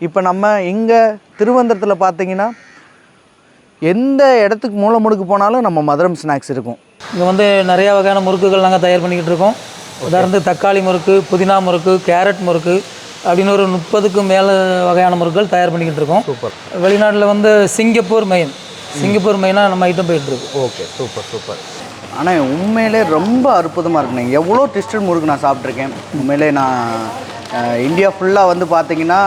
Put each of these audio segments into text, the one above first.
இப்போ நம்ம இங்கே திருவந்தரத்தில் பார்த்தீங்கன்னா எந்த இடத்துக்கு மூலை முடுக்கு போனாலும் நம்ம மதுரம் ஸ்நாக்ஸ் இருக்கும். இங்கே வந்து நிறையா வகையான முறுக்குகள் நாங்கள் தயார் பண்ணிக்கிட்டு இருக்கோம். உதாரணத்துக்கு தக்காளி முறுக்கு, புதினா முறுக்கு, கேரட் முறுக்கு அப்படின்னு ஒரு 30க்கும் மேலே வகையான முறுக்குகள் தயார் பண்ணிக்கிட்டு இருக்கோம். சூப்பர். வெளிநாட்டில் வந்து சிங்கப்பூர் மெயினாக நம்ம ஐட்டம் போயிட்டுருக்கு. Okay, super super. ஆனால் உண்மையிலே ரொம்ப அற்புதமாக இருக்குண்ணே. எவ்வளோ ட்விஸ்டட் முறுக்கு நான் சாப்பிட்ருக்கேன். உண்மையிலே நான் இந்தியா ஃபுல்லாக வந்து பார்த்தீங்கன்னா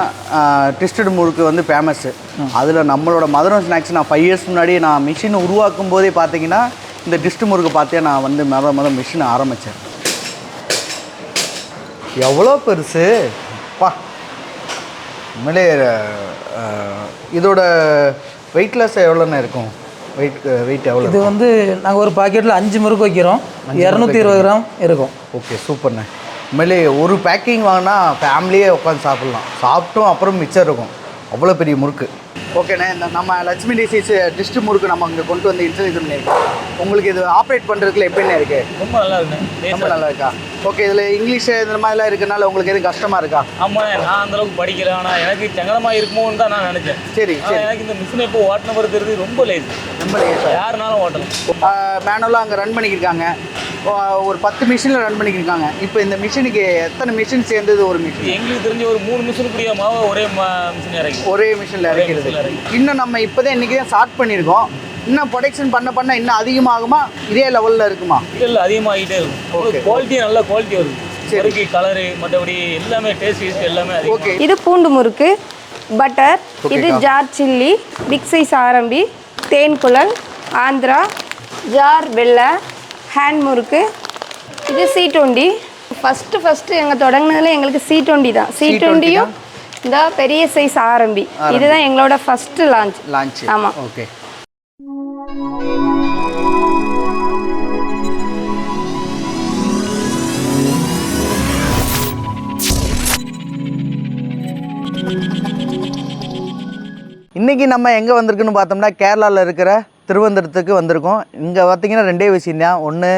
ட்விஸ்டட் முறுக்கு வந்து ஃபேமஸ்ஸு. அதில் நம்மளோட மதுரம் ஸ்நாக்ஸ் நான் 5 இயர்ஸ் முன்னாடி நான் மிஷினை உருவாக்கும் போதே பார்த்தீங்கன்னா இந்த ட்விஸ்ட் முறுக்கு பார்த்தே நான் வந்து முதல் மிஷினை ஆரம்பித்தேன். எவ்வளோ பெருசு பா! உண்மையிலே இதோட வெயிட்லெஸ் எவ்வளோண்ணே இருக்கும்? வெயிட் எவ்வளோ? இது வந்து நாங்கள் ஒரு பாக்கெட்டில் 5 முறுக்கு வைக்கிறோம். 220 கிராம் இருக்கும். ஓகே, சூப்பர்ண்ணே. உண்மையிலே ஒரு பேக்கிங் வாங்கினா ஃபேமிலியே உட்காந்து சாப்பிட்லாம். சாப்பிட்டோம் அப்புறம் மிச்சம் இருக்கும். அவ்வளோ பெரிய முறுக்கு. ஓகேண்ணே, இந்த நம்ம லட்சுமி டிசீஸ் டிஸ்ட் முறுக்கு நம்ம இங்கே கொண்டு வந்து இன்ட்ரடியூஸ் பண்ணியிருக்கோம். உங்களுக்கு இது ஆப்ரேட் பண்ணுறதுக்குள்ள எப்படிண்ணே இருக்குது? ரொம்ப நல்லா இருக்குண்ணே. ரொம்ப நல்லா இருக்கா? ஓகே, இதில் இங்கிலீஷ் இந்த மாதிரிலாம் இருக்கனால உங்களுக்கு எதுவும் கஷ்டமாக இருக்கா? ஆமாண்ணே, நான் அந்தளவுக்கு படிக்கிறேன். ஆனால் எனக்கு சங்கடமாக இருக்குமோன்னு தான் நான் நினச்சேன். சரி சரி. எனக்கு இந்த மிஷினை இப்போ ஓட்டின பொறுத்துறது ரொம்ப லேஸ். ரொம்ப லேஸாக யாருனாலும் ஓட்டலாம். மேனுவலாக அங்கே ரன் பண்ணிக்கிருக்காங்க. ஒரு 10 மிஷினில் ரன் பண்ணிக்கிருக்காங்க. இப்போ இந்த மிஷினுக்கு எத்தனை மிஷின் சேர்ந்தது ஒரு மிஷின்? எங்களுக்கு தெரிஞ்ச ஒரு 3 மிஷினுக்குரிய மாவை ஒரே மிஷின் இறக்கி ஒரே மிஷினில் இறக்கிறது. இன்னும் நம்ம இப்போ தான் இன்றைக்கி தான் ஸ்டார்ட் பண்ணியிருக்கோம். இன்னும் ப்ரொடக்ஷன் பண்ண இன்னும் அதிகமாகுமா? இதே லெவலில் இருக்குமா? இல்லை, அதிகமாகிட்டே இருக்கும். ஓகே, குவாலிட்டி நல்ல குவாலிட்டி வருது. சரி, கலரு மற்றபடி எல்லாமே டேஸ்ட் எல்லாமே. ஓகே, இது பூண்டு முறுக்கு, பட்டர், இது ஜார் சில்லி, பிக் சைஸ் ஆரம்பி, தேன் குழல், ஆந்திரா, ஜார் வெள்ளை, ஹேண்ட் முறுக்கு, இது சீட்டொண்டி. ஃபஸ்ட்டு எங்கள் தொடங்கினதில் எங்களுக்கு சீட்டொண்டி தான். சீட்டொண்டியும் இந்த பெரிய சைஸ் ஆரம்பி, இதுதான் எங்களோட ஃபஸ்ட்டு லான்ச். ஆமாம். ஓகே. இன்றைக்கி நம்ம எங்கே வந்திருக்குன்னு பார்த்தோம்னா கேரளாவில் இருக்கிற திருவந்தரத்துக்கு வந்திருக்கோம். இங்கே பார்த்திங்கன்னா 2 விஷயம்தான். ஒன்று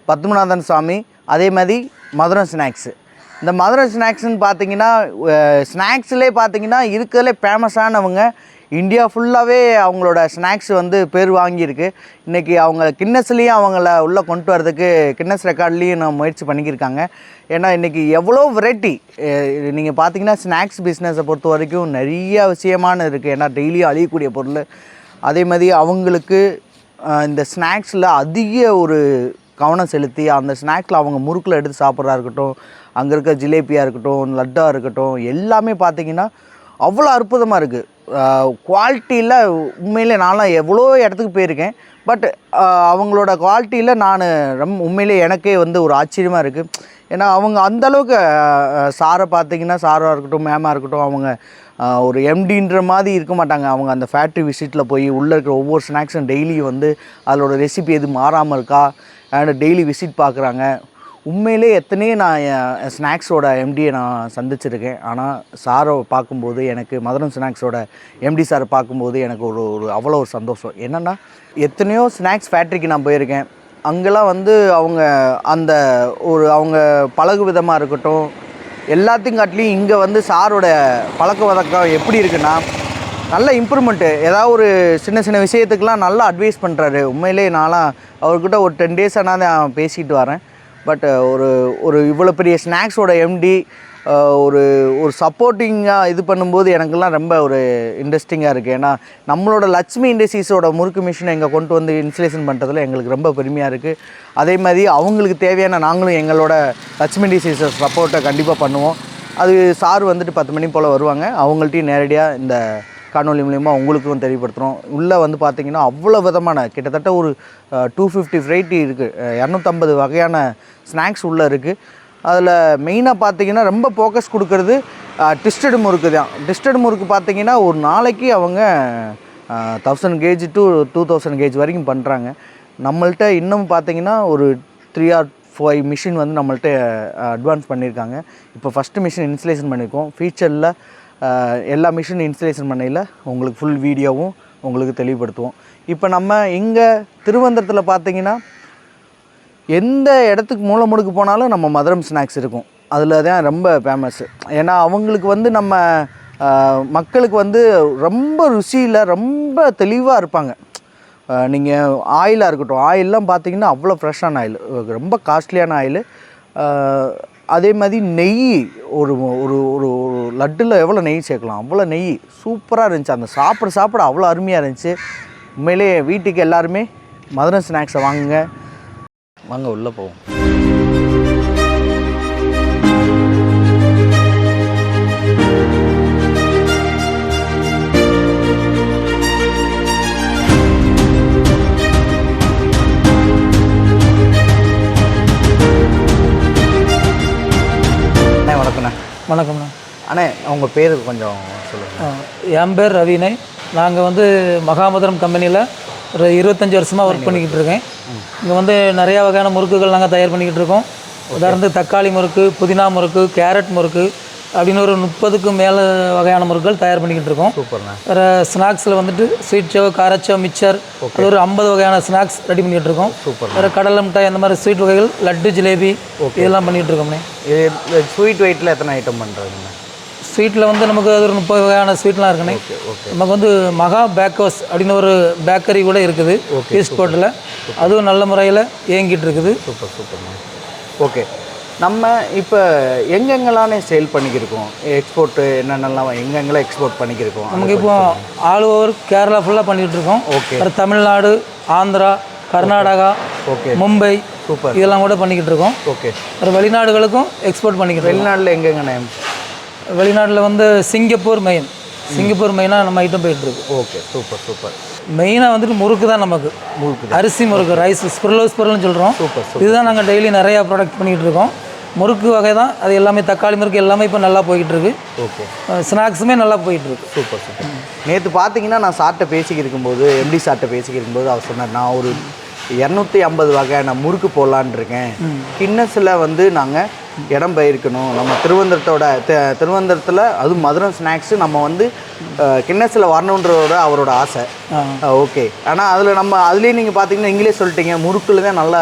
பத்மநாதன் சுவாமி, அதே மாதிரி மதுரம் ஸ்நாக்ஸு. இந்த மதுரம் ஸ்நாக்ஸ்ன்னு பார்த்தீங்கன்னா ஸ்நாக்ஸ்லேயே பார்த்தீங்கன்னா இருக்கிறதுலே ஃபேமஸானவங்க. இந்தியா ஃபுல்லாகவே அவங்களோட ஸ்நாக்ஸ் வந்து பேர் வாங்கியிருக்கு. இன்றைக்கி அவங்க கின்னஸ்லேயும் அவங்கள உள்ளே கொண்டு வரதுக்கு கின்னஸ் ரெக்கார்ட்லேயும் நான் முயற்சி பண்ணிக்கிருக்காங்க. ஏன்னா இன்றைக்கி எவ்வளோ வெரைட்டி நீங்கள் பார்த்தீங்கன்னா ஸ்நாக்ஸ் பிஸ்னஸை பொறுத்த வரைக்கும் நிறைய விஷயமான இருக்குது. ஏன்னா டெய்லியும் அழியக்கூடிய பொருள். அதே மாதிரி அவங்களுக்கு இந்த ஸ்நாக்ஸில் அதிக ஒரு கவனம் செலுத்தி அந்த ஸ்நாக்ஸில் அவங்க முறுக்கில் எடுத்து சாப்பிட்றதா இருக்கட்டும், அங்கே இருக்க ஜிலேபியாக இருக்கட்டும், லட்டாக இருக்கட்டும், எல்லாமே பார்த்திங்கன்னா அவ்வளோ அற்புதமாக இருக்குது. குவாலிட்டியில் உண்மையிலே நான்லாம் எவ்வளோ இடத்துக்கு போயிருக்கேன். பட் அவங்களோட குவாலிட்டியில் நான் உண்மையிலே எனக்கே வந்து ஒரு ஆச்சரியமாக இருக்குது. ஏன்னா அவங்க அந்தளவுக்கு சாரை பார்த்திங்கன்னா சாராக இருக்கட்டும், மேமாக இருக்கட்டும், அவங்க ஒரு எம்டின்ற மாதிரி இருக்க மாட்டாங்க. அவங்க அந்த ஃபேக்ட்ரி விசிட்டில் போய் உள்ளே இருக்கிற ஒவ்வொரு ஸ்நாக்ஸும் டெய்லி வந்து அதோட ரெசிபி எதுவும் மாறாமல் இருக்கா அண்ட் டெய்லி விசிட் பார்க்குறாங்க. உண்மையிலே எத்தனையோ நான் ஸ்நாக்ஸோட எம்டியை நான் சந்திச்சிருக்கேன். ஆனால் சாரை பார்க்கும்போது எனக்கு மதுரம் ஸ்நாக்ஸோட எம்டி சாரை பார்க்கும்போது எனக்கு ஒரு அவ்வளோ ஒரு சந்தோஷம். என்னென்னா எத்தனையோ ஸ்நாக்ஸ் ஃபேக்ட்ரிக்கு நான் போயிருக்கேன். அங்கெல்லாம் வந்து அவங்க அந்த அவங்க பழகு விதமாக இருக்கட்டும் எல்லாத்தையும் காட்டிலையும் இங்கே வந்து சாரோட பழக்க வழக்கம் எப்படி இருக்குன்னா நல்ல இம்ப்ரூவ்மெண்ட்டு. ஏதாவது ஒரு சின்ன விஷயத்துக்கெலாம் நல்லா அட்வைஸ் பண்ணுறாரு. உண்மையிலே நான்லாம் அவர்கிட்ட ஒரு 10 டேஸாக நான் பேசிட்டு வரேன். பட் ஒரு இவ்வளோ பெரிய ஸ்நாக்ஸோட எம்டி ஒரு சப்போர்ட்டிங்காக இது பண்ணும்போது எனக்கெல்லாம் ரொம்ப ஒரு இன்ட்ரெஸ்டிங்காக இருக்குது. ஏன்னா நம்மளோட லட்சுமி இண்டஸ்ட்ரீஸோட முறுக்கு மிஷினை இங்கே கொண்டு வந்து இன்ஸ்டலேஷன் பண்ணுறதுல எங்களுக்கு ரொம்ப பெருமையாக இருக்குது. அதே மாதிரி அவங்களுக்கு தேவையான நாங்களும் எங்களோட லட்சுமி இண்டஸ்ட்ரீஸை சப்போர்ட்டை கண்டிப்பாக பண்ணுவோம். அது சார் வந்துட்டு 10 மணி போல் வருவாங்க. அவங்கள்ட்டையும் நேரடியாக இந்த காணொலி மூலிமா உங்களுக்கும் தெரியப்படுத்துகிறோம். உள்ளே வந்து பார்த்திங்கன்னா அவ்வளோ விதமான கிட்டத்தட்ட ஒரு 250 வெரைட்டி இருக்குது. 250 வகையான ஸ்நாக்ஸ் உள்ளே இருக்குது. அதில் மெயினாக பார்த்திங்கன்னா ரொம்ப ஃபோக்கஸ் கொடுக்கறது ட்விஸ்டட் முறுக்கு தான். ட்விஸ்டட் முறுக்கு பார்த்திங்கன்னா ஒரு நாளைக்கு அவங்க 1000 கேஜி டு 2000 கேஜி வரைக்கும் பண்ணுறாங்க. நம்மள்ட்ட இன்னும் பார்த்திங்கன்னா ஒரு 3 or 5 மிஷின் வந்து நம்மள்ட்ட அட்வான்ஸ் பண்ணியிருக்காங்க. இப்போ ஃபஸ்ட்டு மிஷின் இன்ஸ்டலேஷன் பண்ணியிருக்கோம். ஃபியூச்சரில் எல்லா மிஷின் இன்ஸ்டலேஷன் பண்ணையில் உங்களுக்கு ஃபுல் வீடியோவும் உங்களுக்கு தெளிவுபடுத்துவோம். இப்போ நம்ம இங்கே திருவந்தரத்தில் பார்த்திங்கன்னா எந்த இடத்துக்கு மூலை முடுக்கு போனாலும் நம்ம மதுரம் ஸ்நாக்ஸ் இருக்கும். அதில் தான் ரொம்ப ஃபேமஸ்ஸு. ஏன்னா அவங்களுக்கு வந்து நம்ம மக்களுக்கு வந்து ரொம்ப ருசியில் ரொம்ப தெளிவாக இருப்பாங்க. நீங்கள் ஆயிலாக இருக்கட்டும், ஆயிலெலாம் பார்த்தீங்கன்னா அவ்வளோ ஃப்ரெஷ்ஷான ஆயில், ரொம்ப காஸ்ட்லியான ஆயிலு. அதே மாதிரி நெய், ஒரு ஒரு ஒரு ஒரு லட்டில் எவ்வளோ நெய் சேர்க்கலாம், அவ்வளோ நெய் சூப்பராக இருந்துச்சு. அந்த சாப்பிட அவ்வளோ அருமையாக இருந்துச்சு. உண்மையிலே வீட்டுக்கு எல்லாருமே மதுரம் ஸ்நாக்ஸை வாங்குங்க. வாங்க உள்ளே போவோம். வணக்கம்ண்ணா. அண்ணே, உங்கள் பேர் கொஞ்சம் சொல்லுங்கள். என் பேர் ரவினே. நாங்கள் வந்து மகாமதுரம் கம்பெனியில் ஒரு 25 வருஷமாக ஒர்க் பண்ணிக்கிட்டு இருக்கேன். இங்கே வந்து நிறையா வகையான முறுக்குகள் நாங்கள் தயார் பண்ணிக்கிட்டு இருக்கோம். உதாரணத்துக்கு தக்காளி முறுக்கு, புதினா முறுக்கு, கேரட் முறுக்கு அப்படின்னு ஒரு 30க்கும் மேலே வகையான முறுக்குகள் தயார் பண்ணிக்கிட்டு இருக்கோம். சூப்பர்ண்ணா. வேறு ஸ்நாக்ஸில் வந்துட்டு ஸ்வீட் சோ, காரச்சோ, மிக்சர், அது ஒரு 50 வகையான ஸ்நாக்ஸ் ரெடி பண்ணிகிட்டு இருக்கோம். சூப்பர். வேறு கடலை மிட்டாய், அந்த மாதிரி ஸ்வீட் வகைகள், லட்டு, ஜிலேபி இதெல்லாம் பண்ணிகிட்டு இருக்கோம்ண்ணே. இது ஸ்வீட் வெயிட்டில் எத்தனை ஐட்டம் பண்ணுறாங்கண்ணா? ஸ்வீட்டில் வந்து நமக்கு அது ஒரு 30 வகையான ஸ்வீட்லாம் இருக்குண்ணே. நமக்கு வந்து மகா பேக்கர்ஸ் அப்படின்னு ஒரு பேக்கரி கூட இருக்குது ஈஸ்ட் கோட்டில். அதுவும் நல்ல முறையில் இயங்கிட்டு இருக்குது. சூப்பர்ண்ணா. ஓகே, நம்ம இப்போ எங்கெங்கெல்லாம் சேல் பண்ணிக்கிருக்கோம், எக்ஸ்போர்ட்டு என்னென்னலாம் எங்கெங்கெல்லாம் எக்ஸ்போர்ட் பண்ணிக்கிருக்கோம்? நமக்கு இப்போ ஆல் ஓவர் கேரளா ஃபுல்லாக பண்ணிகிட்டு இருக்கோம். ஓகே. தமிழ்நாடு, ஆந்திரா, கர்நாடகா, மும்பை, சூப்பர், இதெல்லாம் கூட பண்ணிக்கிட்டு இருக்கோம். ஓகே. ஒரு வெளிநாடுகளுக்கும் எக்ஸ்போர்ட் பண்ணிக்கிட்டு இருக்கோம். வெளிநாட்டில் எங்கெங்கண்ணே? வெளிநாட்டில் வந்து சிங்கப்பூர் மெயினாக நம்ம ஐட்டம் போயிட்டுருக்கு. Okay, super. மெயினாக வந்துட்டு முறுக்கு தான். நமக்கு அரிசி முறுக்கு, ரைஸ் ஸ்பிரல்னு சொல்கிறோம். இதுதான் நாங்கள் டெய்லி நிறையா ப்ராடக்ட் பண்ணிக்கிட்டு இருக்கோம். முறுக்கு வகை தான் அது எல்லாமே. தக்காளி முறுக்கு எல்லாமே இப்போ நல்லா போய்கிட்டு இருக்கு. ஓகே. ஸ்நாக்ஸுமே நல்லா போயிட்டுருக்கு. சூப்பர். நேற்று பார்த்தீங்கன்னா நான் சார்ட்ட பேசிக்கிருக்கும்போது, எம்டி சார்ட்ட பேசிக்கிருக்கும்போது அவர் சொன்னார், நான் ஒரு 250 வகையான முறுக்கு போடலான் இருக்கேன். கின்னஸில் வந்து நாங்கள் இடம் பெயர்க்கணும். நம்ம திருவனந்தபுரத்தில் அதுவும் மதுரம் ஸ்நாக்ஸு நம்ம வந்து கின்னஸில் வரணுன்றதோட அவரோட ஆசை. ஓகே. ஆனால் அதுலேயே நீங்கள் பார்த்தீங்கன்னா நீங்களே சொல்லிட்டீங்க, முறுக்கில் தான் நல்லா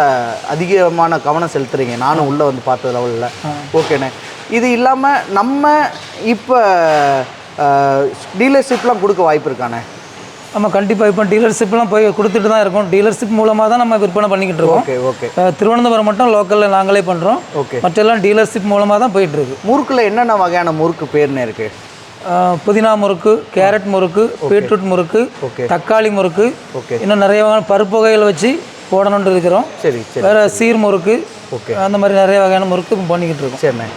அதிகமான கவனம் செலுத்துறீங்க. நானும் உள்ளே வந்து பார்த்த லெவலில். ஓகேண்ணே. இது இல்லாமல் நம்ம இப்போ டீலர்ஷிப்லாம் கொடுக்க வாய்ப்பு இருக்காண்ணே? நம்ம கண்டிப்பாக இப்போ டீலர்ஷிப்லாம் போய் கொடுத்துட்டு தான் இருக்கோம். டீலர்ஷிப் மூலமாக தான் நம்ம விற்பனை பண்ணிக்கிட்டு இருக்கோம். ஓகே. திருவனந்தபுரம் மட்டும் லோக்கலில் நாங்களே பண்ணுறோம். ஓகே. மற்றெல்லாம் டீலர்ஷிப் மூலமாக தான் போயிட்டுருக்கு. முறுக்கில் என்னென்ன வகையான முறுக்கு பேர்னு இருக்குது? புதினா முறுக்கு, கேரட் முறுக்கு, பீட்ரூட் முறுக்கு, தக்காளி முறுக்கு, இன்னும் நிறைய வகையான பருப்பு வகைகள் வச்சு போடணுன்ட்டு இருக்கிறோம். சரி. வேறு சீர் முறுக்கு, அந்த மாதிரி நிறைய வகையான முறுக்கு பண்ணிக்கிட்டு இருக்கோம். சரிண்ணே.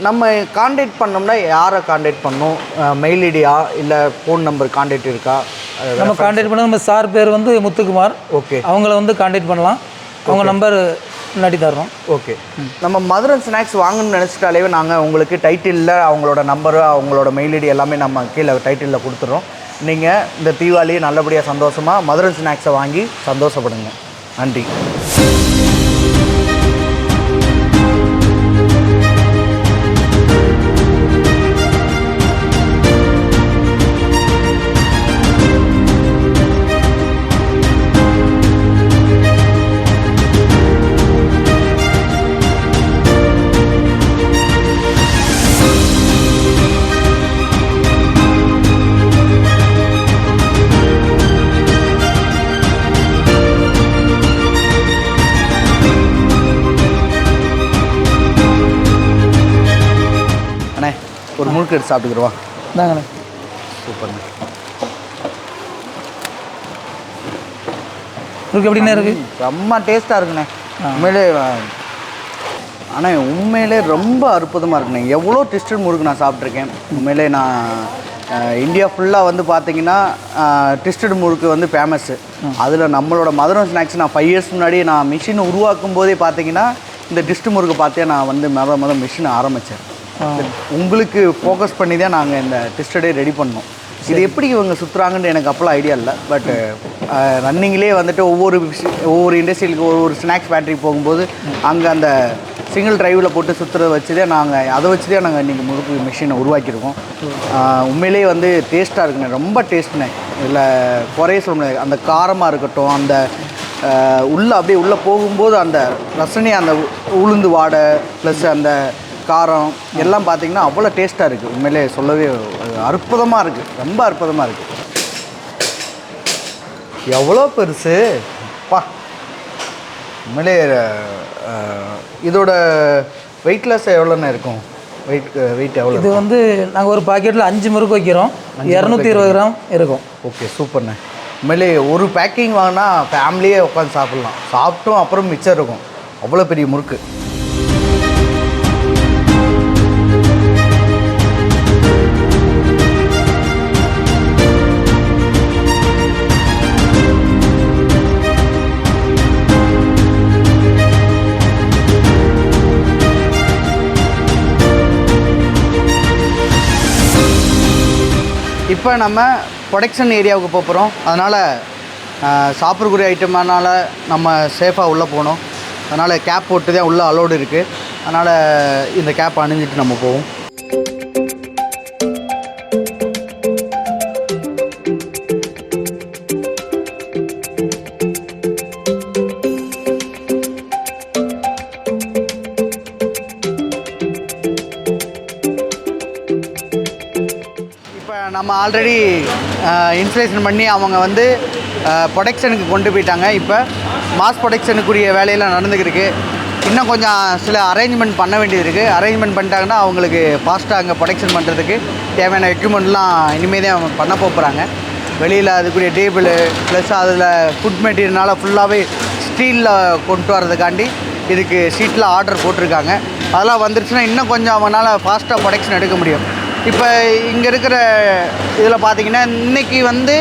நம்ம காண்டாக்ட் பண்ணோம்னா யாரை காண்டாக்ட் பண்ணணும்? மெயில் ஐடியா இல்லை ஃபோன் நம்பர் காண்டாக்ட் இருக்கா? நம்ம காண்டாக்ட் பண்ண நம்ம சார் பேர் வந்து முத்துக்குமார். ஓகே. அவங்கள வந்து காண்டாக்ட் பண்ணலாம். அவங்க நம்பர் முன்னாடி தர்றோம். ஓகே. நம்ம மதுரம் ஸ்நாக்ஸ் வாங்கணும்னு நினச்சிட்டாலே நாங்கள் உங்களுக்கு டைட்டிலில் அவங்களோட நம்பரு, அவங்களோட மெயில் ஐடி எல்லாமே நம்ம கீழே டைட்டிலில் கொடுத்துட்றோம். நீங்கள் இந்த தீபாவளியை நல்லபடியாக சந்தோஷமாக மதுரம் ஸ்நாக்ஸை வாங்கி சந்தோஷப்படுங்க. நன்றி. ஒரு முறுக்கு எடுத்து சாப்பிட்டுக்குருவா. தாங்கண்ணே. சூப்பர்ண்ணே. முறுக்கு எப்படிண்ணே இருக்குது? செம்ம டேஸ்ட்டாக இருக்குண்ணே. உண்மையிலே உண்மையிலே ரொம்ப அற்புதமாக இருக்குண்ணே. எவ்வளோ டெஸ்டட் முறுக்கு நான் சாப்பிட்ருக்கேன். உண்மையிலே நான் இந்தியா ஃபுல்லாக வந்து பார்த்தீங்கன்னா டெஸ்டட் முறுக்கு வந்து ஃபேமஸ்ஸு. அதில் நம்மளோட மதுரம் ஸ்நாக்ஸ் நான் 5 இயர்ஸ் முன்னாடி நான் மிஷினை உருவாக்கும் போதே பார்த்தீங்கன்னா இந்த டிஸ்ட் முறுக்கு பார்த்தே நான் வந்து முதல் மிஷினை ஆரம்பித்தேன். உங்களுக்கு ஃபோக்கஸ் பண்ணி தான் நாங்கள் இந்த டெஸ்டடே ரெடி பண்ணோம். இது எப்படி இவங்க சுற்றுறாங்கன்னு எனக்கு அப்போலாம் ஐடியா இல்லை. பட் ரன்னிங்லேயே வந்துட்டு ஒவ்வொரு இண்டஸ்ட்ரியலுக்கு ஒவ்வொரு ஸ்நாக்ஸ் ஃபேக்ட்ரி போகும்போது அங்கே அந்த சிங்கிள் டிரைவில் போட்டு சுற்றுறத வச்சு தான் அதை வச்சு தான் நாங்கள் இன்றைக்கி முறுக்கு மிஷினை உருவாக்கியிருக்கோம். உண்மையிலேயே வந்து டேஸ்ட்டாக இருக்குண்ணே. ரொம்ப டேஸ்ட்ண்ணே. இதில் குறைய சொல்ல முடியாது. அந்த காரமாக இருக்கட்டும், அந்த உள்ளே அப்படியே உள்ளே போகும்போது அந்த ரசனை, அந்த உளுந்து வாடை ப்ளஸ் அந்த காரம் எல்லாம் பார்த்திங்கன்னா அவ்வளோ டேஸ்ட்டாக இருக்குது. உண்மையிலே சொல்லவே அற்புதமாக இருக்குது, ரொம்ப அற்புதமாக இருக்குது. எவ்வளோ பெருசு பா! உண்மையிலே இதோட வெயிட்லெஸ் எவ்வளோண்ணே இருக்கும்? வெயிட் எவ்வளோ? இது வந்து நாங்கள் ஒரு பாக்கெட்டில் 5 முறுக்கு வைக்கிறோம், 220 கிராம் இருக்கும். ஓகே, சூப்பர்ண்ணே. உண்மையிலே ஒரு பேக்கிங் வாங்கினா ஃபேமிலியே உட்காந்து சாப்பிட்லாம். சாப்பிட்டும் அப்புறம் மிச்சம் இருக்கும், அவ்வளோ பெரிய முறுக்கு. இப்போ நம்ம ப்ரொடக்ஷன் ஏரியாவுக்கு போகிறோம். அதனால் சாப்பிடக்கூடிய ஐட்டம்னால நம்ம சேஃபாக உள்ளே போகணும். அதனால் கேப் போட்டு தான் உள்ளே அலோடு இருக்குது. அதனால் இந்த கேப் அணிஞ்சிட்டு நம்ம போவோம். நம்ம ஆல்ரெடி இன்ஸ்டலேஷன் பண்ணி அவங்க வந்து ப்ரொடக்ஷனுக்கு கொண்டு போயிட்டாங்க. இப்போ மாஸ் ப்ரொடக்ஷனுக்குரிய வேலையெல்லாம் நடந்துக்கிருக்கு. இன்னும் கொஞ்சம் சில அரேஞ்ச்மெண்ட் பண்ண வேண்டியது இருக்குது. அரேஞ்ச்மெண்ட் பண்ணிட்டாங்கன்னா அவங்களுக்கு ஃபாஸ்ட்டாக அங்கே ப்ரொடக்ஷன் பண்ணுறதுக்கு தேவையான எக்யூப்மெண்ட்லாம் இனிமேல் தான் பண்ண போகிறாங்க. வெளியில் அதுக்குரிய டேபிள் ப்ளஸ் அதில் ஃபுட் மெட்டீரியல்னால் ஃபுல்லாகவே ஸ்டீலில் கொண்டு வரதுக்காண்டி இதுக்கு ஷீட்டில் ஆர்டர் போட்டிருக்காங்க. அதெல்லாம் வந்துருச்சுன்னா இன்னும் கொஞ்சம் அவங்களால ஃபாஸ்ட்டாக ப்ரொடக்ஷன் எடுக்க முடியும். இப்போ இங்கே இருக்கிற இதில் பார்த்திங்கன்னா இன்றைக்கி வந்து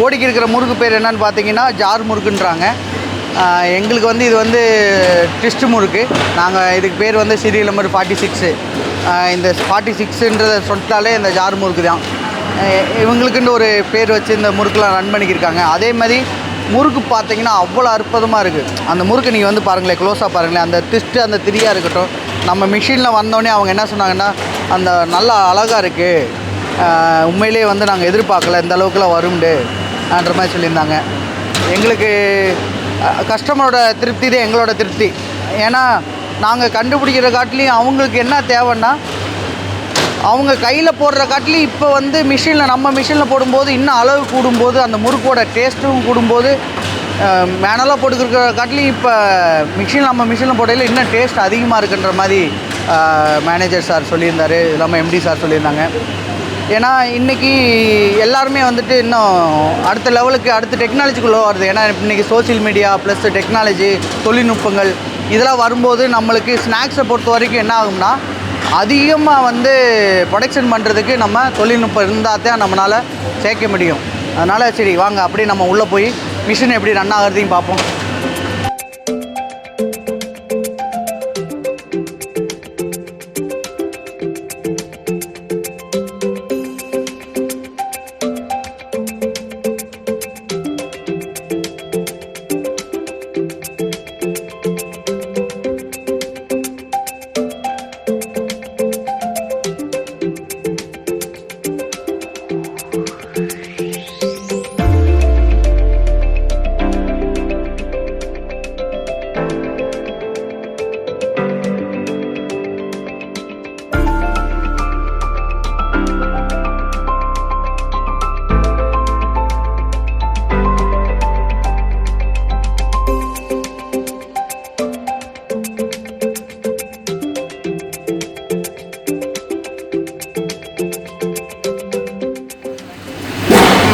ஓடிக்கி இருக்கிற முறுக்கு பேர் என்னன்னு பார்த்தீங்கன்னா ஜார் முறுக்குன்றாங்க. எங்களுக்கு வந்து இது வந்து ட்விஸ்ட் முறுக்கு. நாங்கள் இதுக்கு பேர் வந்து சீரியல் நம்பர் 46. இந்த 46ன்றதை சொல்லிட்டாலே இந்த ஜார் முறுக்கு தான். இவங்களுக்குன்னு ஒரு பேர் வச்சு இந்த முறுக்கெலாம் ரன் பண்ணிக்கிருக்காங்க. அதே மாதிரி முறுக்கு பார்த்திங்கன்னா அவ்வளோ அற்புதமாக இருக்குது. அந்த முறுக்கு நீங்கள் வந்து பாருங்களேன், க்ளோஸாக பாருங்களேன். அந்த ட்விஸ்ட்டு அந்த திரியாக இருக்கட்டும், நம்ம மிஷினில் வந்தோடனே அவங்க என்ன சொன்னாங்கன்னா அந்த நல்லா அழகாக இருக்குது, உண்மையிலே வந்து நாங்கள் எதிர்பார்க்கல இந்த அளவுக்குலாம் வரும்ன்ற மாதிரி சொல்லியிருந்தாங்க. எங்களுக்கு கஸ்டமரோட திருப்தி தான் எங்களோட திருப்தி. ஏன்னா நாங்கள் கண்டுபிடிக்கிற காட்டிலையும் அவங்களுக்கு என்ன தேவைன்னா அவங்க கையில் போடுற காட்டிலையும் இப்போ வந்து மிஷினில் நம்ம மிஷினில் போடும்போது இன்னும் அளவு கூடும்போது அந்த முறுக்கோட டேஸ்ட்டும் கூடும்போது மேனலாக போட்டுக்கிற காட்டிலையும் இப்போ நம்ம மிஷினில் போடையில் இன்னும் டேஸ்ட் அதிகமாக இருக்குன்ற மாதிரி மேனேஜர் சார் சொல்லியிருந்தார். இது இல்லாமல் எம்டி சார் சொல்லியிருந்தாங்க. ஏன்னா இன்றைக்கி எல்லாருமே வந்துட்டு இன்னும் அடுத்த லெவலுக்கு அடுத்த டெக்னாலஜிக்குள்ளே வருது. ஏன்னா இன்றைக்கி சோசியல் மீடியா ப்ளஸ் டெக்னாலஜி தொழில்நுட்பங்கள் இதெல்லாம் வரும்போது நம்மளுக்கு ஸ்நாக்ஸை பொறுத்த வரைக்கும் என்ன ஆகும்னா அதிகமாக வந்து ப்ரொடக்ஷன் பண்ணுறதுக்கு நம்ம தொழில்நுட்பம் இருந்தால் தான் நம்மளால் சேர்க்க முடியும். அதனால் சரி வாங்க அப்படியே நம்ம உள்ளே போய் மிஷின் எப்படி ரன் ஆகிறதையும் பார்ப்போம்.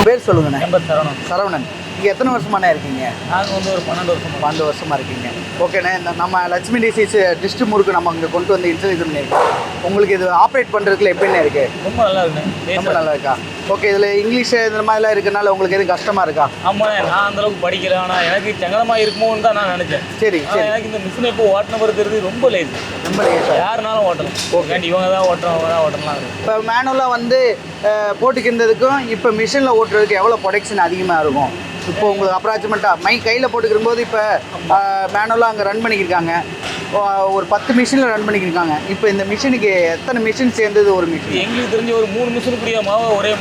பேர் சொல்லுங்கண்ணே. சரவணன். இங்கே எத்தனை வருஷமாண்ணே இருக்கீங்க? நாங்கள் வந்து ஒரு 12 வருஷமாக இருக்கீங்க. ஓகேண்ணே. இந்த நம்ம லட்சுமி டிசீஸ் டிஸ்ட் முறுக்கு நம்ம இங்கே கொண்டு வந்து இன்ஸ்டால் பண்ணியிருக்கோம். உங்களுக்கு இது ஆப்ரேட் பண்ணுறதுக்குள்ள எப்படிண்ணே இருக்குது? ரொம்ப நல்லா இருக்குண்ணே. ரொம்ப நல்லா இருக்கா? ஓகே. இதில் இங்கிலீஷ் இந்த மாதிரிலாம் இருக்கனால உங்களுக்கு எதுவும் கஷ்டமாக இருக்கா? ஆமாண்ணே, நான் அந்தளவுக்கு படிக்கிறேன். ஆனால் எனக்கு சங்கடமாக இருக்குமோன்னு தான் நான் நினச்சேன். சரி சரி. எனக்கு இந்த மிஷினை இப்போ ஓட்டின பொறுக்கிறது ரொம்ப லேஸ். ரொம்ப லேஸாக யாருனாலும் ஓட்டலாம். ஓகே, இவங்க தான் ஓட்டுறோம், அவங்க தான் ஓட்டலாம். இப்போ மேனுவலாக வந்து போட்டுக்கிறதுக்கும் இப்போ மிஷினில் ஓட்டுறதுக்கு எவ்வளோ ப்ரொடக்ஷன் அதிகமாக இருக்கும்? இப்போ உங்களுக்கு அப்ராக்சிமேட்டாக கையில் போட்டுக்கிற போது இப்போ மேனுவலாக அங்கே ரன் பண்ணிக்கிருக்காங்க, ஒரு 10 மிஷினில் ரன் பண்ணிக்கிருக்காங்க. இப்போ இந்த மிஷினுக்கு எத்தனை மிஷின் சேர்ந்தது ஒரு மிஷின்? எங்களுக்கு தெரிஞ்ச ஒரு 3 மிஷின் கூடிய மாவை ஒரே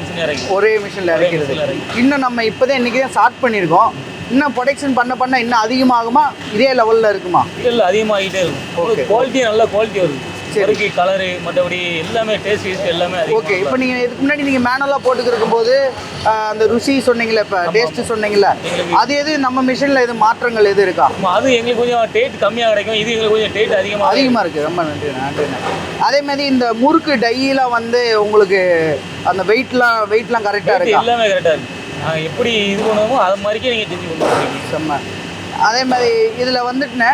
மிஷின் இறக்கி ஒரே மிஷினில் இறக்கிறது. இன்னும் நம்ம இப்போ தான் இன்றைக்கி தான் ஸ்டார்ட் பண்ணியிருக்கோம். இன்னும் ப்ரொடக்ஷன் பண்ண இன்னும் அதிகமாகுமா இதே லெவலில் இருக்குமா? இல்லை அதிகமாகிட்டே இருக்கும். குவாலிட்டி நல்ல குவாலிட்டி வருது. முறுக்கு கலரு மற்றபடி எல்லாமே டேஸ்ட் எல்லாமே ஓகே. இப்போ நீங்கள் இதுக்கு முன்னாடி நீங்கள் மேனுவலாக போட்டுக்கிருக்கும் போது அந்த ருசி சொன்னீங்களே, இப்போ டேஸ்ட்டு சொன்னீங்களே, அது எது நம்ம மிஷினில் எது மாற்றங்கள் எது இருக்கா? அது எங்களுக்கு கொஞ்சம் டேட் கம்மியாக கிடைக்கும், இது எங்களுக்கு கொஞ்சம் டேட் அதிகமாக இருக்குது. ரொம்ப நன்றிண்ணே. அதே மாதிரி இந்த முறுக்கு டையெலாம் வந்து உங்களுக்கு அந்த வெயிட்லாம் கரெக்டாக இருக்குது? எல்லாமே கரெக்டாக இருக்குது. நாங்கள் எப்படி இது பண்ணுவோமோ அது மாதிரிக்கே நீங்கள் செஞ்சு பண்ணுவோம். செம்ம. அதே மாதிரி இதில் வந்துட்டுண்ணே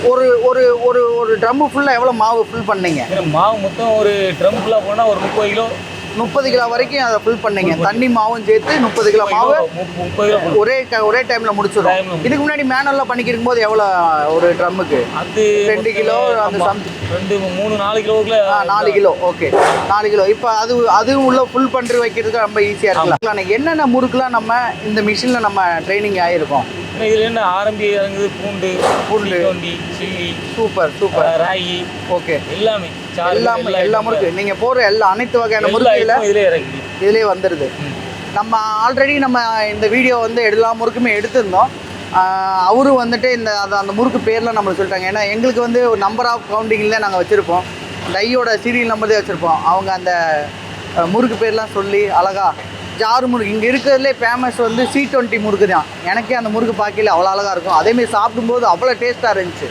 ஒரு ஒரு ஒரு ஒரு ட்ரம்மு ஃபுல்லாக எவ்வளோ மாவு ஃபில் பண்ணீங்க? மாவு மொத்தம் ஒரு ட்ரம் ஃபுல்லாக போனால் ஒரு 30 கிலோ வரைக்கும் அதை ஃபில் பண்ணீங்க. தண்ணி மாவும் சேர்த்து 30 கிலோ மாவு 30 கிலோ ஒரே டைமில் முடிச்சிடும். இதுக்கு முன்னாடி மேனுவலாக பண்ணிக்கிருக்கும் போது எவ்வளோ ஒரு ட்ரம்முக்கு? அது 2 கிலோ அந்த 4 கிலோவுக்குள்ள 4 கிலோ. Okay, 4 kilo. இப்போ அதுவும் உள்ள ஃபுல் பண்ணி வைக்கிறதுக்கு ரொம்ப ஈஸியாக இருக்கலாம். என்னென்ன முறுக்குலாம் நம்ம இந்த மிஷினில் நம்ம ட்ரைனிங் ஆகிருக்கோம்? இதில் என்ன ஆரம்பி இறங்குது, பூண்டு தோண்டி, சில்லி, சூப்பர் ராகி, ஓகே, எல்லாமே எல்லா முறுக்கு நீங்கள் போகிற அனைத்து வகையான முறுக்கு இதிலே வந்துடுது. நம்ம ஆல்ரெடி நம்ம இந்த வீடியோ வந்து எல்லா முறுக்குமே எடுத்திருந்தோம். அவரும் வந்துட்டு அந்த முறுக்கு பேர்லாம் நம்மளுக்கு சொல்லிட்டாங்க. ஏன்னா எங்களுக்கு வந்து ஒரு நம்பர் ஆஃப் கவுண்டிங்கில் நாங்கள் வச்சுருப்போம், டையோட சீரியல் நம்பர் தான் வச்சுருப்போம். அவங்க அந்த முறுக்கு பேர்லாம் சொல்லி அழகா ஜாரு முறுக்கு இங்கே இருக்கிறதுலே ஃபேமஸ் வந்து C20 முறுக்கு தான். எனக்கே அந்த முறுக்கு பார்க்கல அவ்வளோ அழகாக இருக்கும். அதேமாரி சாப்பிடும்போது அவ்வளோ டேஸ்ட்டாக இருந்துச்சு.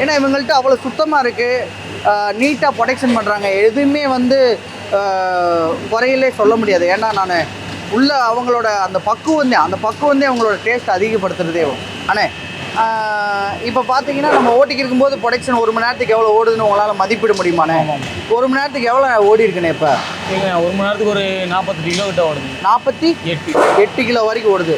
ஏன்னா இவங்கள்ட்ட அவ்வளோ சுத்தமாக இருக்குது, நீட்டாக ப்ரொடக்ஷன் பண்ணுறாங்க. எதுவுமே வந்து குறையிலே சொல்ல முடியாது. ஏன்னா நான் உள்ள அவங்களோட அந்த பக்குவந்தே அவங்களோட டேஸ்ட் அதிகப்படுத்துறதே. அண்ணே இப்போ பார்த்தீங்கன்னா நம்ம ஓட்டிக்கு இருக்கும்போது ப்ரொடக்ஷன் 1 மணி நேரத்துக்கு எவ்வளோ ஓடுதுன்னு உங்களால் மதிப்பிட முடியுமாண்ணே? 1 மணி நேரத்துக்கு எவ்வளோ ஓடி இருக்குண்ணே? இப்போ 1 மணி நேரத்துக்கு ஒரு 48 கிலோ கிட்ட ஓடுது. 48 கிலோ வரைக்கும் ஓடுது.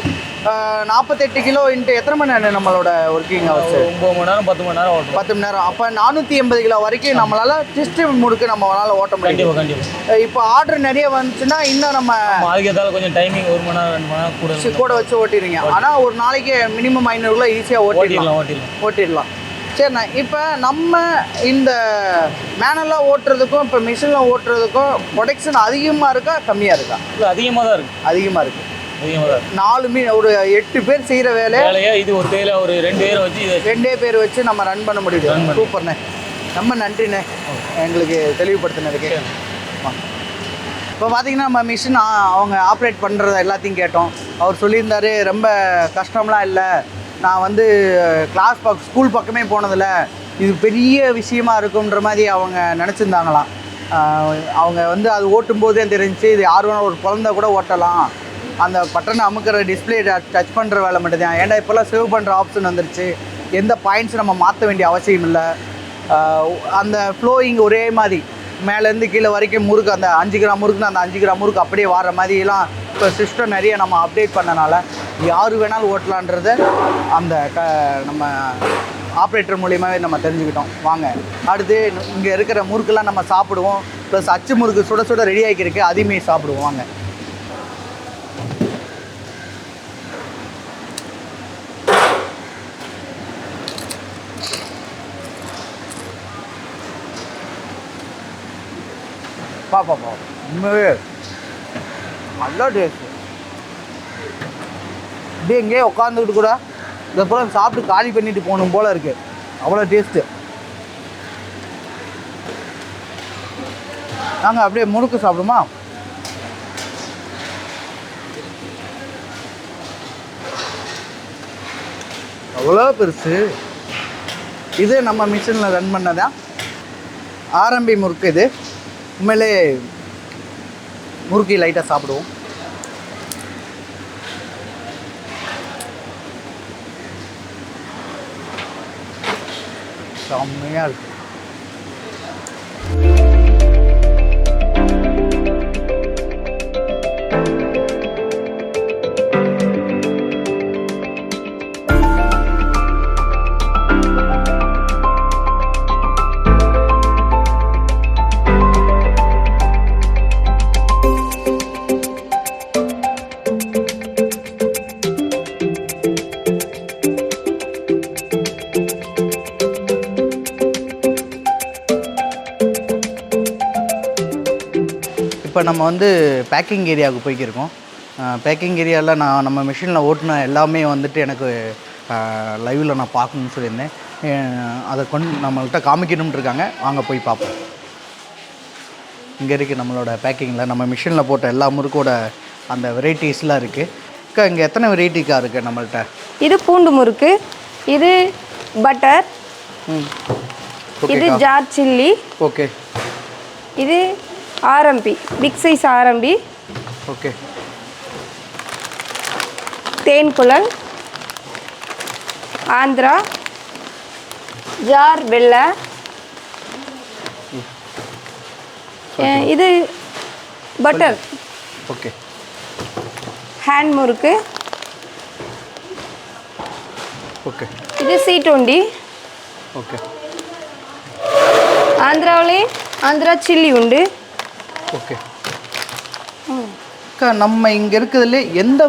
48 கிலோ இன்ட்டு எத்தனை மணி நேரம் நம்மளோட ஒர்க்கிங் ஹவர்ஸ்? 9 மணி நேரம் 10 மணி நேரம் ஓட்டும். 10 மணி நேரம். அப்போ 480 கிலோ வரைக்கும் நம்மளால் சிஸ்டம் முறுக்கு நம்மளால் ஓட்ட முடியும். கண்டிப்பாக. இப்போ ஆர்டர் நிறைய வந்துச்சுன்னா இன்னும் நம்ம அதுக்கு ஏதாவது கொஞ்சம் டைமிங் 1 மணி நேரம் 2 மணி நேரம் கூட வச்சு ஓட்டிடுங்க. ஆனால் ஒரு நாளைக்கு மினிமம் 500 கிலோ ஈஸியாக ஓட்டிடலாம். சரிண்ணா, இப்போ நம்ம இந்த மேனலாக ஓட்டுறதுக்கும் இப்போ மிஷினில் ஓட்டுறதுக்கும் ப்ரொடக்ஷன் அதிகமாக இருக்கா கம்மியாக இருக்கா? இல்லை அதிகமாக தான் இருக்குது. அதிகமாக இருக்குது. 4 ஒரு 8 பேர் செய்கிற வேலையை இது ஒரு தேயிலை ஒரு 2 பேர் வச்சு நம்ம ரன் பண்ண முடியுது. சூப்பர்ண்ணே, ரொம்ப நன்றிண்ணே எங்களுக்கு தெளிவுபடுத்தினதுக்கு. இப்போ பார்த்தீங்கன்னா நம்ம மிஷின் அவங்க ஆப்ரேட் பண்ணுறத எல்லாத்தையும் கேட்டோம். அவர் சொல்லியிருந்தார் ரொம்ப கஷ்டம்லாம் இல்லை, நான் வந்து ஸ்கூல் பக்கமே போனதில்ல, இது பெரிய விஷயமா இருக்குன்ற மாதிரி அவங்க நினச்சிருந்தாங்களாம். அவங்க வந்து அது ஓட்டும்போதே தெரிஞ்சிச்சு இது யார் வேணால் ஒரு குழந்தை கூட ஓட்டலாம், அந்த பட்டனை அமுக்கிற டிஸ்பிளே டச் பண்ணுற வேலை மட்டும்தான். ஏன்னா இப்போல்லாம் சேவ் பண்ணுற ஆப்ஷன் வந்துருச்சு, எந்த பாயிண்ட்ஸ் நம்ம மாற்ற வேண்டிய அவசியம் இல்லை. அந்த ஃப்ளோயிங் ஒரே மாதிரி மேலேருந்து கீழே வரைக்கும் முறுக்கு, அந்த 5 கிராம் முறுக்குன்னு அந்த 5 கிராம் முறுக்கு அப்படியே வர மாதிரிலாம் இப்போ சிஸ்டம் நிறைய நம்ம அப்டேட் பண்ணனால யார் வேணாலும் ஓட்டலான்றதை அந்த நம்ம ஆப்ரேட்டர் மூலியமாகவே நம்ம தெரிஞ்சுக்கிட்டோம். வாங்க அடுத்து இங்கே இருக்கிற முறுக்கெல்லாம் நம்ம சாப்பிடுவோம். ப்ளஸ் அச்சு முறுக்கு சுட சுட ரெடி ஆகிருக்கு, அதையுமே சாப்பிடுவோம். வாங்க. பாப்பா உண்மையே நல்லா டேஸ்ட்டு. இப்படியே எங்கேயே உட்காந்துக்கிட்டு கூட இதுக்கப்புறம் சாப்பிட்டு காலி பண்ணிட்டு போகணும் போல் இருக்குது, அவ்வளோ டேஸ்ட்டு. நாங்கள் அப்படியே முறுக்கு சாப்பிடுமா? அவ்வளோ பெருசு. இது நம்ம மிஷினில் ரன் பண்ணதான் ஆரம்பி முறுக்கு. இது உண்மையிலே முறுக்கி லைட்டாக சாப்பிடுவோம். செம்மையாக இருக்குது. இப்போ நம்ம வந்து பேக்கிங் ஏரியாவுக்கு போய்க்கிருக்கோம். பேக்கிங் ஏரியாவில் நம்ம மிஷினில் ஓட்டின எல்லாமே வந்துட்டு எனக்கு லைவில் நான் பார்க்கணுன்னு சொல்லியிருந்தேன். அதை நம்மள்கிட்ட காமிக்கணும்னு இருக்காங்க. வாங்க போய் பார்ப்போம். இங்கே இருக்குது நம்மளோட பேக்கிங்கில் நம்ம மிஷினில் போட்ட எல்லா முறுக்கோட அந்த வெரைட்டிஸ்லாம் இருக்குது. அக்கா இங்கே எத்தனை வெரைட்டிக்கா இருக்குது நம்மள்கிட்ட? இது பூண்டு முறுக்கு, இது பட்டர், இது ஜார் சில்லி, ஓகே, இது ஆரம்பி, பிக் சைஸ் ஆரம்பி, ஓகே, தேன் குழல், ஆந்திரா, ஜார் வெள்ளை, இது பட்டர், ஓகே, ஹேண்ட் முறுக்கு, ஓகே, இது C20, ஓகே, ஆந்திராவிலே ஆந்திரா சில்லி உண்டு, ஓகே. அக்கா நம்ம இங்கே இருக்கிறதுலே எந்த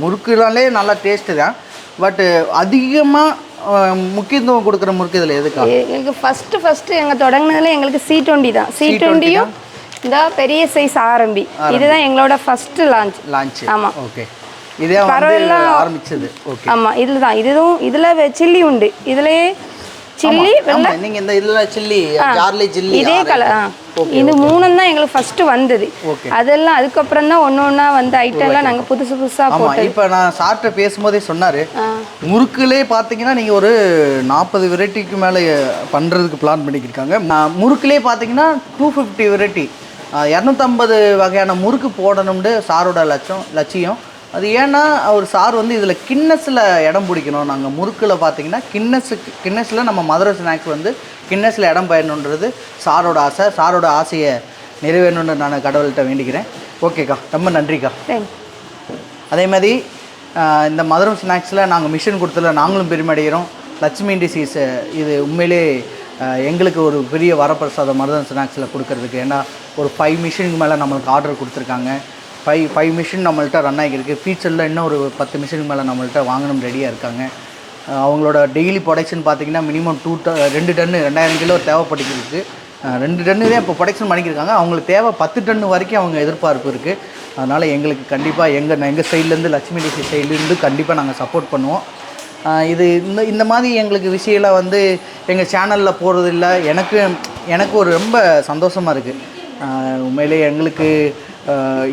முறுக்குனாலே நல்லா டேஸ்ட்டு தான், பட்டு அதிகமாக முக்கியத்துவம் கொடுக்குற முறுக்கு இதில் எதுக்கா? எங்களுக்கு ஃபஸ்ட்டு எங்கள் தொடங்கினதுல எங்களுக்கு C20 தான். C20யும் இந்த பெரிய சைஸ் ஆரம்பி, இதுதான் எங்களோட ஃபஸ்ட்டு லான்ச். ஆமாம், ஓகே. இதே வந்து ஆரம்பிச்சது. ஓகே, ஆமாம், இதில் தான். இதில் சில்லி உண்டு. இதுலேயே சில்லி வெள்ளை, நீங்கள் இந்த இதில் சில்லி ஜார்லி சில்லி இதே கலர். இது மூணும் தான் எங்களுக்கு ஃபஸ்ட்டு வந்தது. அதெல்லாம் அதுக்கப்புறம் தான் ஒன்று வந்த ஐட்டம்லாம் நாங்கள் புதுசாக போட்டோம். இப்போ நான் சார்கிட்ட பேசும்போதே சொன்னார், முறுக்குலே பார்த்தீங்கன்னா நீங்கள் ஒரு 40 வெரைட்டிக்கு மேலே பண்ணுறதுக்கு பிளான் பண்ணிக்கிருக்காங்க. முறுக்குலே பார்த்தீங்கன்னா 250 வெரைட்டி, 250 வகையான முறுக்கு போடணும்னு சாரோட லட்சியம். அது ஏன்னா அவர் சார் வந்து இதில் கின்னஸில் இடம் பிடிக்கணும். நாங்கள் முறுக்கில் பார்த்தீங்கன்னா கின்னஸில் நம்ம மதுரை ஸ்நாக்ஸ் வந்து கின்னஸில் இடம் பெறணுன்றது சாரோட ஆசை. சாரோட ஆசையை நிறைவேறணுன்னு நான் கடவுள்கிட்ட வேண்டிக்கிறேன். ஓகேக்கா, ரொம்ப நன்றிக்கா. அதே மாதிரி இந்த மதுரை ஸ்நாக்ஸில் நாங்கள் மிஷின் கொடுத்ததில் நாங்களும் பெருமடைகிறோம். லட்சுமி இண்டஸ்ட்ரீஸ் இது உண்மையிலே எங்களுக்கு ஒரு பெரிய வரப்பிரசாதம் மதுரை ஸ்நாக்ஸில் கொடுக்கறதுக்கு. ஏன்னா ஒரு 5 மிஷினுக்கு மேலே நம்மளுக்கு ஆர்டர் கொடுத்துருக்காங்க. 5 மிஷின் நம்மள்கிட்ட ரன் ஆகிருக்கு. ஃபியூச்சரில் இன்னும் ஒரு 10 மிஷினுக்கு மேலே நம்மள்கிட்ட வாங்கணும் ரெடியாக இருக்காங்க. அவங்களோட டெய்லி ப்ரொடக்ஷன் பார்த்திங்கன்னா மினிமம் 2 டன்னு 2000 கிலோ தேவைப்பட்டுருக்கு. 2 டன்னு தான் இப்போ ப்ரொடக்ஷன் பண்ணிக்கிருக்காங்க. அவங்களுக்கு தேவை 10 டன்னு வரைக்கும் அவங்க எதிர்பார்ப்பு இருக்குது. அதனால் எங்களுக்கு கண்டிப்பாக எங்கள் சைட்லேருந்து லட்சுமி டிசி சைட்லேருந்து கண்டிப்பாக நாங்கள் சப்போர்ட் பண்ணுவோம். இது இந்த மாதிரி எங்களுக்கு விஷயம்லாம் வந்து எங்கள் சேனலில் போடுறது இல்லை. எனக்கு ஒரு ரொம்ப சந்தோஷமாக இருக்குது. உண்மையிலே எங்களுக்கு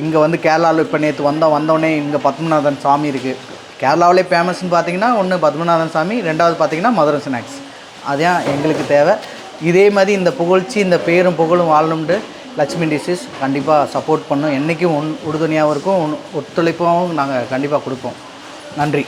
இங்கே வந்து கேரளாவில் இப்போ நேற்று வந்தோடனே இங்கே பத்மநாதன் சாமி இருக்குது. கேரளாவிலே ஃபேமஸ்ன்னு பார்த்தீங்கன்னா ஒன்று பத்மநாதன் சாமி, 2வது பார்த்தீங்கன்னா மதுரை ஸ்நாக்ஸ். அதுதான் எங்களுக்கு தேவை. இதே மாதிரி இந்த புகழ்ச்சி, இந்த பேரும் புகழும் வாழணும்னு லட்சுமி டிஷஸ் கண்டிப்பாக சப்போர்ட் பண்ணோம். என்றைக்கும் உறுதுணையாகவும் இருக்கும், ஒத்துழைப்பாகவும் நாங்கள் கண்டிப்பாக கொடுப்போம். நன்றி.